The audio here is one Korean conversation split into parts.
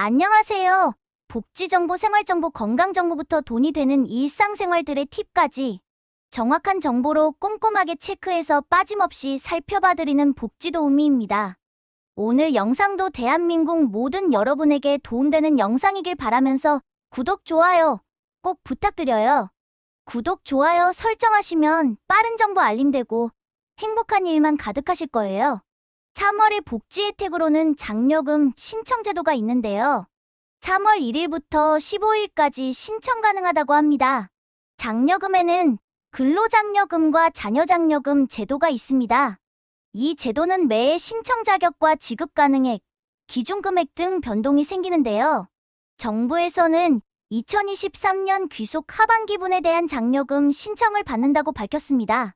안녕하세요. 복지정보, 생활정보, 건강정보부터 돈이 되는 일상생활들의 팁까지 정확한 정보로 꼼꼼하게 체크해서 빠짐없이 살펴봐드리는 복지도우미입니다. 오늘 영상도 대한민국 모든 여러분에게 도움되는 영상이길 바라면서 구독, 좋아요 꼭 부탁드려요. 구독, 좋아요 설정하시면 빠른 정보 알림되고 행복한 일만 가득하실 거예요. 3월의 복지 혜택으로는 장려금 신청 제도가 있는데요. 3월 1일부터 15일까지 신청 가능하다고 합니다. 장려금에는 근로장려금과 자녀장려금 제도가 있습니다. 이 제도는 매해 신청 자격과 지급 가능액, 기준금액 등 변동이 생기는데요. 정부에서는 2023년 귀속 하반기분에 대한 장려금 신청을 받는다고 밝혔습니다.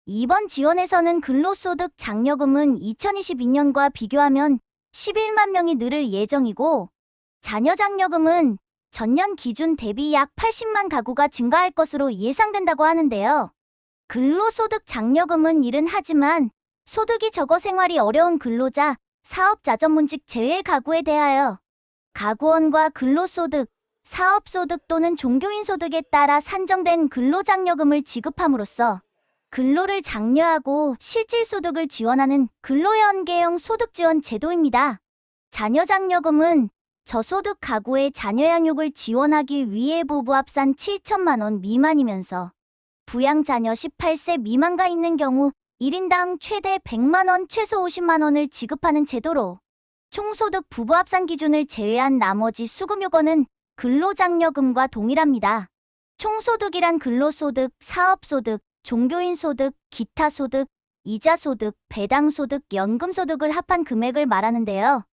이번 지원에서는 근로소득 장려금은 2022년과 비교하면 11만 명이 늘을 예정이고, 자녀장려금은 전년 기준 대비 약 80만 가구가 증가할 것으로 예상된다고 하는데요. 근로소득 장려금은 일은 하지만 소득이 적어 생활이 어려운 근로자, 사업자 전문직 제외 가구에 대하여 가구원과 근로소득, 사업소득 또는 종교인 소득에 따라 산정된 근로장려금을 지급함으로써 근로를 장려하고 실질소득을 지원하는 근로연계형 소득지원 제도입니다. 자녀장려금은 저소득 가구의 자녀 양육을 지원하기 위해 부부 합산 7천만 원 미만이면서 부양자녀 18세 미만가 있는 경우 1인당 최대 100만 원, 최소 50만 원을 지급하는 제도로 총소득 부부 합산 기준을 제외한 나머지 수급 요건은 근로장려금과 동일합니다. 총소득이란 근로소득, 사업소득, 종교인 소득, 기타 소득, 이자 소득, 배당 소득, 연금 소득을 합한 금액을 말하는데요.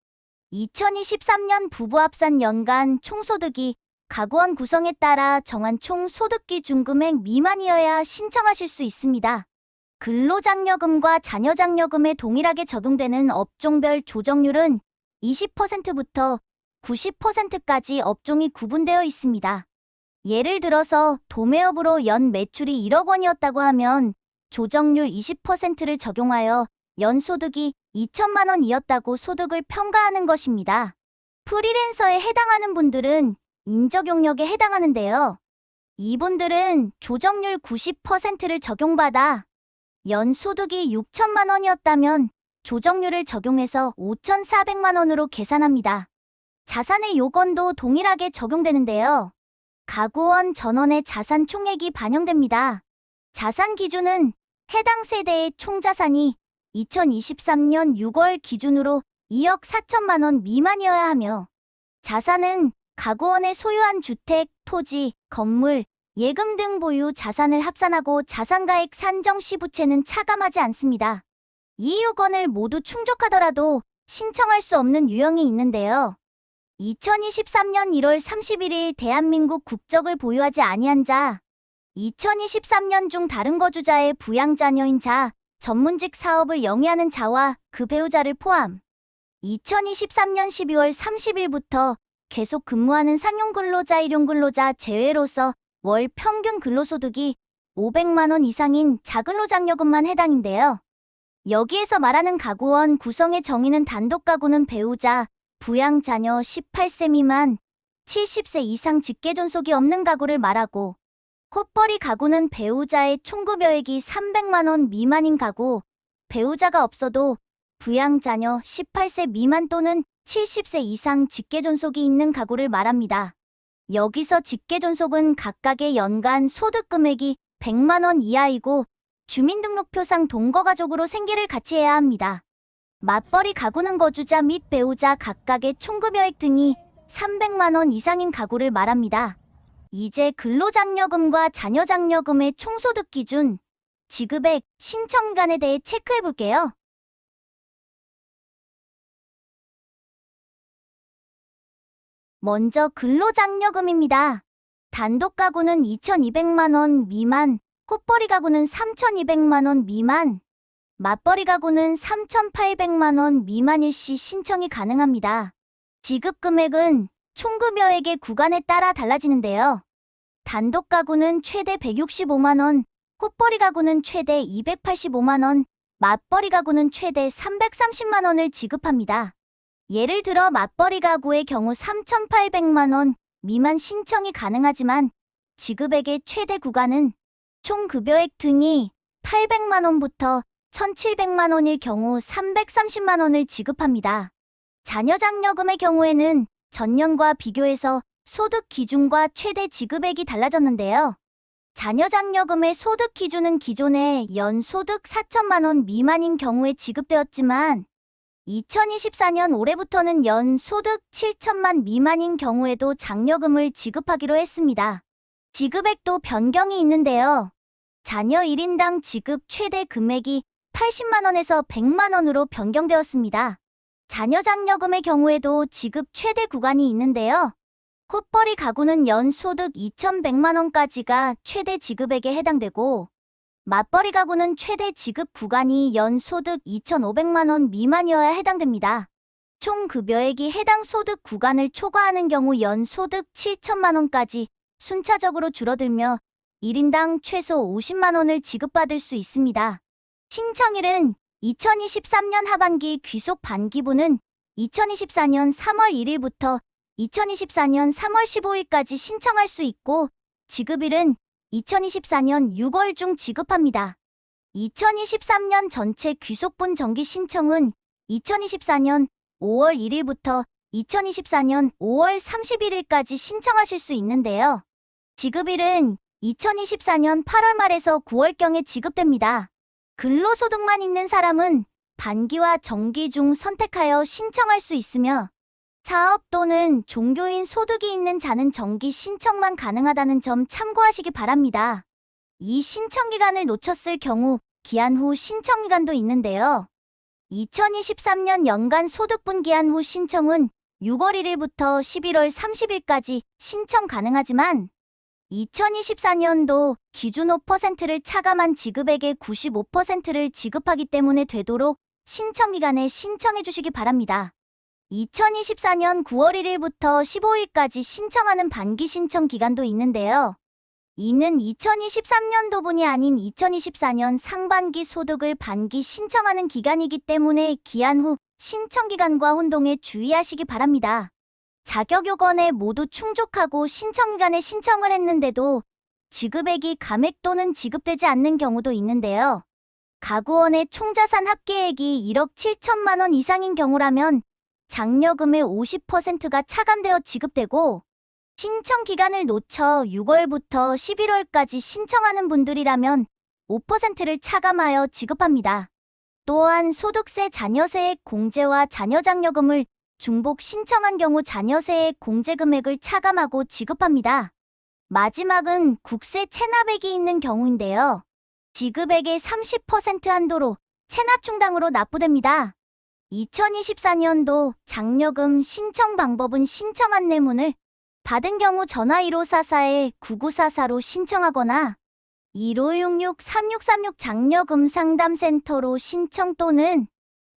2023년 부부 합산 연간 총소득이 가구원 구성에 따라 정한 총소득 기준금액 미만이어야 신청하실 수 있습니다. 근로장려금과 자녀장려금에 동일하게 적용되는 업종별 조정률은 20%부터 90%까지 업종이 구분되어 있습니다. 예를 들어서 도매업으로 연 매출이 1억 원이었다고 하면 조정률 20%를 적용하여 연 소득이 2천만 원이었다고 소득을 평가하는 것입니다. 프리랜서에 해당하는 분들은 인적용역에 해당하는데요. 이분들은 조정률 90%를 적용받아 연 소득이 6천만 원이었다면 조정률을 적용해서 5,400만 원으로 계산합니다. 자산의 요건도 동일하게 적용되는데요. 가구원 전원의 자산 총액이 반영됩니다. 자산 기준은 해당 세대의 총자산이 2023년 6월 기준으로 2억 4천만 원 미만이어야 하며, 자산은 가구원의 소유한 주택, 토지, 건물, 예금 등 보유 자산을 합산하고 자산가액 산정 시 부채는 차감하지 않습니다. 이 요건을 모두 충족하더라도 신청할 수 없는 유형이 있는데요. 2023년 1월 31일 대한민국 국적을 보유하지 아니한 자, 2023년 중 다른 거주자의 부양자녀인 자, 전문직 사업을 영위하는 자와 그 배우자를 포함, 2023년 12월 30일부터 계속 근무하는 상용근로자, 일용근로자 제외로서 월 평균 근로소득이 500만 원 이상인 자근로장려금만 해당인데요. 여기에서 말하는 가구원 구성의 정의는 단독가구는 배우자, 부양자녀 18세 미만, 70세 이상 직계존속이 없는 가구를 말하고, 콧벌이 가구는 배우자의 총급여액이 300만 원 미만인 가구, 배우자가 없어도 부양자녀 18세 미만 또는 70세 이상 직계존속이 있는 가구를 말합니다. 여기서 직계존속은 각각의 연간 소득 금액이 100만 원 이하이고 주민등록표상 동거가족으로 생계를 같이 해야 합니다. 맞벌이 가구는 거주자 및 배우자 각각의 총급여액 등이 300만 원 이상인 가구를 말합니다. 이제 근로장려금과 자녀장려금의 총소득 기준, 지급액, 신청기간에 대해 체크해 볼게요. 먼저 근로장려금입니다. 단독 가구는 2,200만 원 미만, 콧벌이 가구는 3,200만 원 미만, 맞벌이 가구는 3,800만 원 미만일 시 신청이 가능합니다. 지급 금액은 총급여액의 구간에 따라 달라지는데요. 단독 가구는 최대 165만 원, 콧벌이 가구는 최대 285만 원, 맞벌이 가구는 최대 330만 원을 지급합니다. 예를 들어 맞벌이 가구의 경우 3,800만 원 미만 신청이 가능하지만 지급액의 최대 구간은 총 급여액 등이 800만 원부터 1,700만 원일 경우 330만 원을 지급합니다. 자녀장려금의 경우에는 전년과 비교해서 소득 기준과 최대 지급액이 달라졌는데요. 자녀장려금의 소득 기준은 기존에 연소득 4천만 원 미만인 경우에 지급되었지만 2024년 올해부터는 연소득 7천만 미만인 경우에도 장려금을 지급하기로 했습니다. 지급액도 변경이 있는데요. 자녀 1인당 지급 최대 금액이 80만 원에서 100만 원으로 변경되었습니다. 자녀장려금의 경우에도 지급 최대 구간이 있는데요. 콧벌이 가구는 연소득 2,100만 원까지가 최대 지급액에 해당되고 맞벌이 가구는 최대 지급 구간이 연소득 2,500만 원 미만이어야 해당됩니다. 총 급여액이 해당 소득 구간을 초과하는 경우 연소득 7천만 원까지 순차적으로 줄어들며 1인당 최소 50만 원을 지급받을 수 있습니다. 신청일은 2023년 하반기 귀속 반기부는 2024년 3월 1일부터 2024년 3월 15일까지 신청할 수 있고 지급일은 2024년 6월 중 지급합니다. 2023년 전체 귀속분 정기 신청은 2024년 5월 1일부터 2024년 5월 31일까지 신청하실 수 있는데요. 지급일은 2024년 8월 말에서 9월경에 지급됩니다. 근로소득만 있는 사람은 반기와 정기 중 선택하여 신청할 수 있으며 사업 또는 종교인 소득이 있는 자는 정기 신청만 가능하다는 점 참고하시기 바랍니다. 이 신청기간을 놓쳤을 경우 기한 후 신청기간도 있는데요. 2023년 연간 소득분 기한 후 신청은 6월 1일부터 11월 30일까지 신청 가능하지만 2024년도 기준 5%를 차감한 지급액의 95%를 지급하기 때문에 되도록 신청기간에 신청해 주시기 바랍니다. 2024년 9월 1일부터 15일까지 신청하는 반기 신청 기간도 있는데요. 이는 2023년도분이 아닌 2024년 상반기 소득을 반기 신청하는 기간이기 때문에 기한 후 신청기간과 혼동에 주의하시기 바랍니다. 자격 요건에 모두 충족하고 신청기간에 신청을 했는데도 지급액이 감액 또는 지급되지 않는 경우도 있는데요. 가구원의 총자산 합계액이 1억 7천만 원 이상인 경우라면 장려금의 50%가 차감되어 지급되고 신청 기간을 놓쳐 6월부터 11월까지 신청하는 분들이라면 5%를 차감하여 지급합니다. 또한 소득세 자녀세액 공제와 자녀장려금을 중복 신청한 경우 자녀세액 공제 금액을 차감하고 지급합니다. 마지막은 국세 체납액이 있는 경우인데요. 지급액의 30% 한도로 체납 충당으로 납부됩니다. 2024년도 장려금 신청 방법은 신청 안내문을 받은 경우 전화 1544-9944로 신청하거나 1566-3636 장려금 상담센터로 신청 또는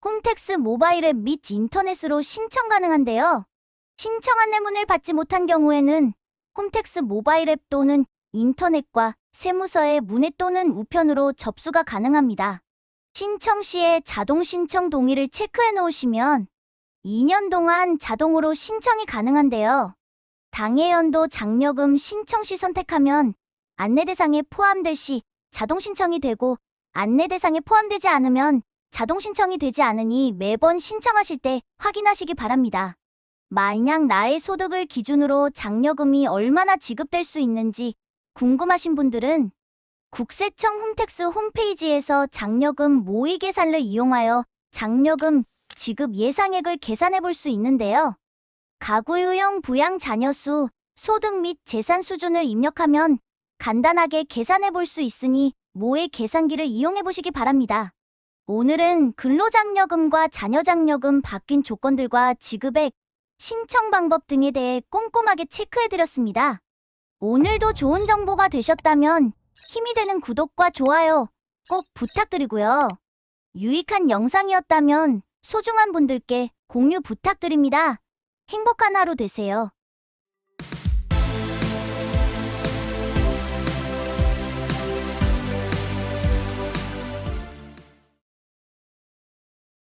홈택스 모바일 앱 및 인터넷으로 신청 가능한데요. 신청 안내문을 받지 못한 경우에는 홈택스 모바일 앱 또는 인터넷과 세무서의 문의 또는 우편으로 접수가 가능합니다. 신청 시에 자동 신청 동의를 체크해 놓으시면 2년 동안 자동으로 신청이 가능한데요. 당해연도 장려금 신청 시 선택하면 안내 대상에 포함될 시 자동 신청이 되고 안내 대상에 포함되지 않으면 자동 신청이 되지 않으니 매번 신청하실 때 확인하시기 바랍니다. 만약 나의 소득을 기준으로 장려금이 얼마나 지급될 수 있는지 궁금하신 분들은 국세청 홈택스 홈페이지에서 장려금 모의 계산을 이용하여 장려금 지급 예상액을 계산해 볼 수 있는데요. 가구 유형 부양 자녀 수, 소득 및 재산 수준을 입력하면 간단하게 계산해 볼 수 있으니 모의 계산기를 이용해 보시기 바랍니다. 오늘은 근로장려금과 자녀장려금 바뀐 조건들과 지급액, 신청 방법 등에 대해 꼼꼼하게 체크해 드렸습니다. 오늘도 좋은 정보가 되셨다면 힘이 되는 구독과 좋아요 꼭 부탁드리고요. 유익한 영상이었다면 소중한 분들께 공유 부탁드립니다. 행복한 하루 되세요.